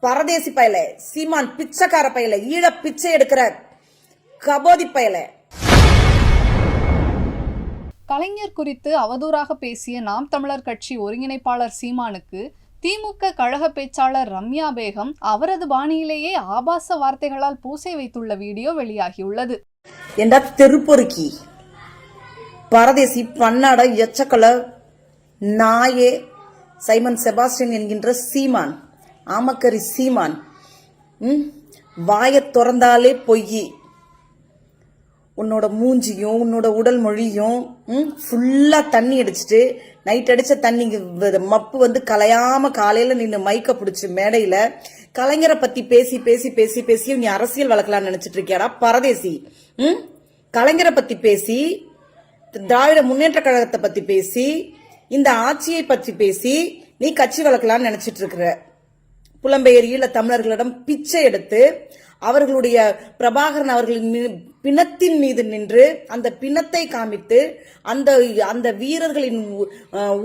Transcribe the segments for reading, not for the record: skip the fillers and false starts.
பரதேசி பயல, சீமான் பிச்சைக்கார பயல, ஈழ பிச்சை எடுக்கிற கபோதி பயல. கலைஞர் குறித்து அவதூறாக பேசிய நாம் தமிழர் கட்சி ஒருங்கிணைப்பாளர் சீமானுக்கு திமுக கழக பேச்சாளர் ரம்யா பேகம் அவரது பாணியிலேயே ஆபாச வார்த்தைகளால் பூசை வைத்துள்ள வீடியோ வெளியாகியுள்ளது. என்ற தெருப்பொறுக்கி பரதேசி பன்னாட எச்சக்கல நாயே சைமன் செபாஸ்டியன் என்கின்ற சீமான், ஆமக்கரி சீமான், வாயை திறந்தாலே பொய். உன்னோட மூஞ்சியும் உன்னோட உடல் மொழியும் ஃபுல்லா தண்ணி அடிச்சுட்டு நைட் அடிச்ச தண்ணி மப்பு வந்து கலையாம காலையில நின்று மைக்க பிடிச்சு மேடையில கலைஞரை பத்தி பேசி பேசி பேசி பேசி நீ அரசியல் வளர்க்கலாம்னு நினைச்சிட்டு இருக்கியாடா பரதேசி. கலைஞரை பத்தி பேசி, திராவிட முன்னேற்ற கழகத்தை பத்தி பேசி, இந்த ஆட்சியை பற்றி பேசி நீ கட்சி வளர்க்கலாம்னு நினைச்சிட்டு இருக்கிற. புலம்பெயர் ஈழ தமிழர்களிடம் பிச்சை எடுத்து அவர்களுடைய பிரபாகரன் அவர்களின் பிணத்தின் மீது நின்று அந்த பிணத்தை காமித்து அந்த வீரர்களின்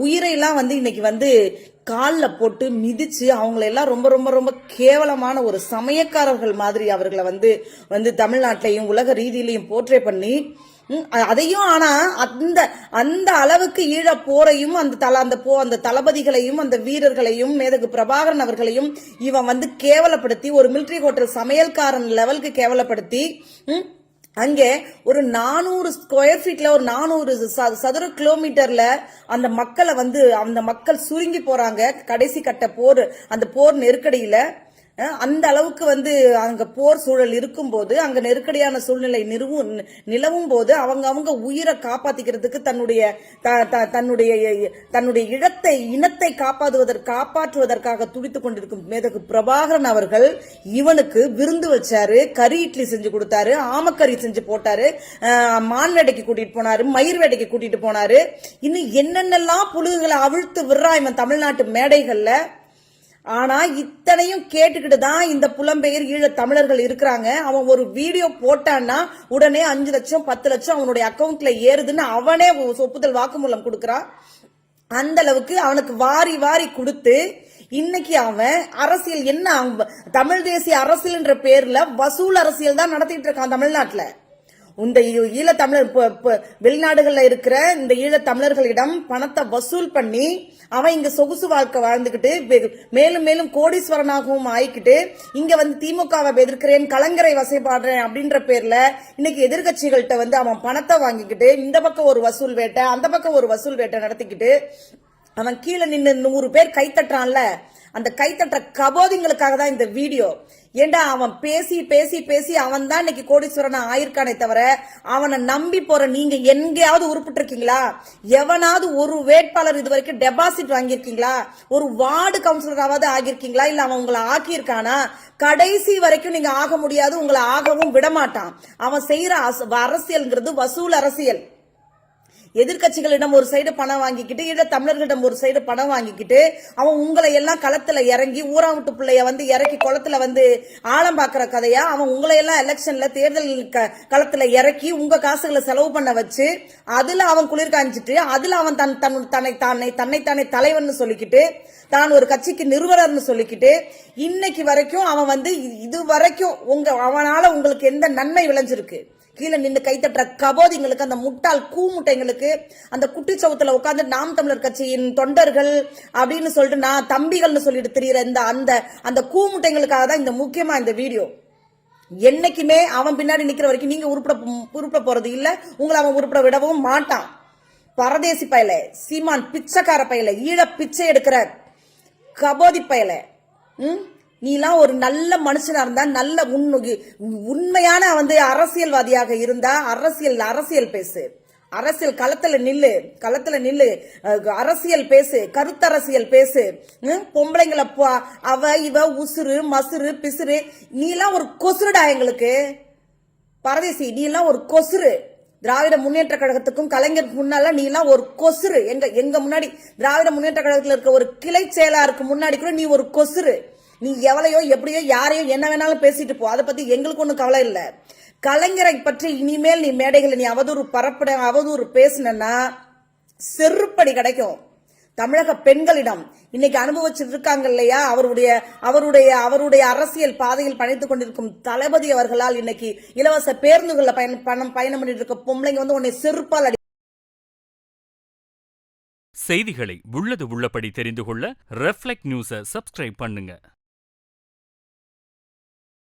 உயிரையெல்லாம் வந்து இன்னைக்கு வந்து காலில் போட்டு மிதிச்சு அவங்களெல்லாம் ரொம்ப ரொம்ப ரொம்ப கேவலமான ஒரு சமயக்காரர்கள் மாதிரி அவர்களை வந்து வந்து தமிழ்நாட்டிலையும் உலக ரீதியிலையும் போர்ட்ரே பண்ணி அதையும் ஆனா அந்த அளவுக்கு ஈழ போரையும் அந்த தளபதிகளையும் அந்த வீரர்களையும் மேதகு பிரபாகரன் அவர்களையும் இவன் வந்து கேவலப்படுத்தி ஒரு மிலிட்டரி ஹோட்டல் சமையல்காரன் லெவலுக்கு கேவலப்படுத்தி அங்கே ஒரு 400 ஸ்கொயர் ஃபீட்ல ஒரு 400 சதுர கிலோமீட்டர்ல அந்த மக்களை வந்து அந்த மக்கள் சுருங்கி போறாங்க. கடைசி கட்ட போர், அந்த போர் நெருக்கடியில அந்த அளவுக்கு வந்து அங்க போர் சூழல் இருக்கும் போது, அங்க நெருக்கடியான சூழ்நிலை நிலவும் போது அவங்க உயிரை காப்பாத்திக்கிறதுக்கு தன்னுடைய இனத்தை காப்பாற்றுவதற்காக துடித்துக் கொண்டிருக்கும் மேதகு பிரபாகரன் அவர்கள் இவனுக்கு விருந்து வச்சாரு, கறி இட்லி செஞ்சு கொடுத்தாரு, ஆமக்கறி செஞ்சு போட்டாரு, மான் வேட்டைக்கு கூட்டிட்டு போனாரு, மயிர் வேட்டைக்கு கூட்டிட்டு போனாரு. இன்னும் என்னென்னலாம் புழுகுகளை அவிழ்த்து விடுறா இவன் தமிழ்நாட்டு மேடைகள்ல. ஆனா இத்தனையும் கேட்டுக்கிட்டு தான் இந்த புலம்பெயர் ஈழ தமிழர்கள் இருக்கிறாங்க. அவன் ஒரு வீடியோ போட்டான்னா உடனே 5 லட்சம் 10 லட்சம் அவனுடைய அக்கௌண்ட்ல ஏறுதுன்னு அவனே ஒப்புதல் வாக்குமூலம் கொடுக்கறான். அந்த அளவுக்கு அவனுக்கு வாரி வாரி கொடுத்து இன்னைக்கு அவன் அரசியல் என்ன தமிழ் தேசிய அரசியல் என்ற பேர்ல வசூல் அரசியல் தான் நடத்திட்டு இருக்கான் தமிழ்நாட்டுல. இந்த ஈழ தமிழர் வெளிநாடுகள்ல இருக்கிற இந்த ஈழ தமிழர்களிடம் பணத்தை வசூல் பண்ணி அவன் இங்க சொகுசு வாழ்க்கை வாழ்ந்துகிட்டு மேலும் மேலும் கோடீஸ்வரனாகவும் ஆயிக்கிட்டு இங்க வந்து திமுகவை எதிர்க்கிறேன், கலைஞரை வசைபாடுறேன் அப்படின்ற பேர்ல இன்னைக்கு எதிர்கட்சிகள்கிட்ட வந்து அவன் பணத்தை வாங்கிக்கிட்டு இந்த பக்கம் ஒரு வசூல் வேட்டை அந்த பக்கம் ஒரு வசூல் வேட்டை நடத்திக்கிட்டு அவன் கீழே நின்று 100 பேர் கைத்தட்டான்ல, அந்த கைத்தட்ட கபோதிங்களுக்காக தான் இந்த வீடியோ. ஏண்டா அவன் பேசி பேசி பேசி அவன் தான் இன்னைக்கு கோடீஸ்வரன் ஆயிருக்கானே தவிர அவனை நம்பி போற நீங்க எங்கேயாவது உருப்பிட்டு இருக்கீங்களா? எவனாவது ஒரு வேட்பாளர் இது வரைக்கும் டெபாசிட் வாங்கியிருக்கீங்களா? ஒரு வார்டு கவுன்சிலராவது ஆகியிருக்கீங்களா? இல்ல அவன் உங்களை ஆக்கியிருக்கானா? கடைசி வரைக்கும் நீங்க ஆக முடியாது, உங்களை ஆகவும் விடமாட்டான். அவன் செய்யற அரசியல்ங்கிறது வசூல் அரசியல். எதிர்கட்சிகளிடம் ஒரு சைடு பணம் வாங்கிக்கிட்டு, ஈழ தமிழர்களிடம் ஒரு சைடு பணம் வாங்கிக்கிட்டு அவன் உங்களை எல்லாம் களத்துல இறங்கி ஊராவிட்டு பிள்ளைய வந்து இறக்கி குளத்துல வந்து ஆழம் பாக்குற கதையா? அவன் உங்களை எல்லாம் எலெக்ஷன்ல தேர்தல் களத்துல இறக்கி உங்க காசுகளை செலவு பண்ண வச்சு அதுல அவன் குளிர் காஞ்சிட்டு அதுல அவன் தன்னைத்தானே தலைவன் சொல்லிக்கிட்டு தான் ஒரு கட்சிக்கு நிறுவனர்னு சொல்லிக்கிட்டு இன்னைக்கு வரைக்கும் அவன் வந்து இது வரைக்கும் அவனால உங்களுக்கு எந்த நன்மை விளைஞ்சிருக்கு? கீழே நின்று கைத்தட்டுற கபோதிங்களுக்கு, அந்த முட்டாள் கூமுட்டைங்களுக்கு, அந்த குட்டிச்சவத்துல உட்காந்து நாம் தமிழர் கட்சியின் தொண்டர்கள் அப்படின்னு சொல்லிட்டு நான் தம்பிகள்னு சொல்லிட்டு தெரியுற அந்த கூமுட்டைங்களுக்காக தான் இந்த முக்கியமா இந்த வீடியோ. என்னைக்குமே அவன் பின்னாடி நிக்கிற வரைக்கும் நீங்க உருப்பட போறது இல்ல, உங்களை அவன் உருப்பட விடவும் மாட்டான். பரதேசி பயல, சீமான் பிச்சைக்கார பயல, ஈழ பிச்சை எடுக்கிற கபோதி பயல. நீலாம் ஒரு நல்ல மனுஷனா இருந்தா, நல்ல உண்மையான வந்து அரசியல்வாதியாக இருந்தா அரசியல் பேசு, அரசியல் களத்துல நில்லு, அரசியல் பேசு, கருத்தரசியல் பேசு. பொம்பளைங்களை இவ உசுறு மசுறு பிசுறு, நீலாம் ஒரு கொசுருடா எங்களுக்கு பரதேசி, நீ எல்லாம் ஒரு கொசுரு. திராவிட முன்னேற்ற கழகத்துக்கும் கலைஞருக்கு முன்னால நீ எல்லாம் ஒரு கொசுரு. எங்க முன்னாடி திராவிட முன்னேற்ற கழகத்துல இருக்க ஒரு கிளை செயலாருக்கு முன்னாடி கூட நீ ஒரு கொசுரு. நீ எவளையோ எப்படியோ யாரையோ என்ன வேணாலும் பேசிட்டு போ, அதை பத்தி எங்களுக்கு ஒன்றும் கவலை இல்லை. கலைஞரை பற்றி இனிமேல் நீ மேடைகளை நீ அவதூறு பேசினா செருப்படி கிடைக்கும். தமிழக பெண்களிடம் இன்னைக்கு அனுபவிச்சுட்டு இருக்காங்க இல்லையா? அவருடைய அரசியல் பாதையில் பயணித்துக் கொண்டிருக்கும் தளபதி அவர்களால் இன்னைக்கு இலவச பேருந்துகள்ல பயணம் பண்ணிட்டு இருக்க பொம்பளைங்க வந்து உன்னை செருப்பால் அடி. செய்திகளை உள்ளது உள்ளபடி தெரிந்து கொள்ள ரெஃப்ளெக்ட் நியூஸை சப்ஸ்கிரைப் பண்ணுங்க.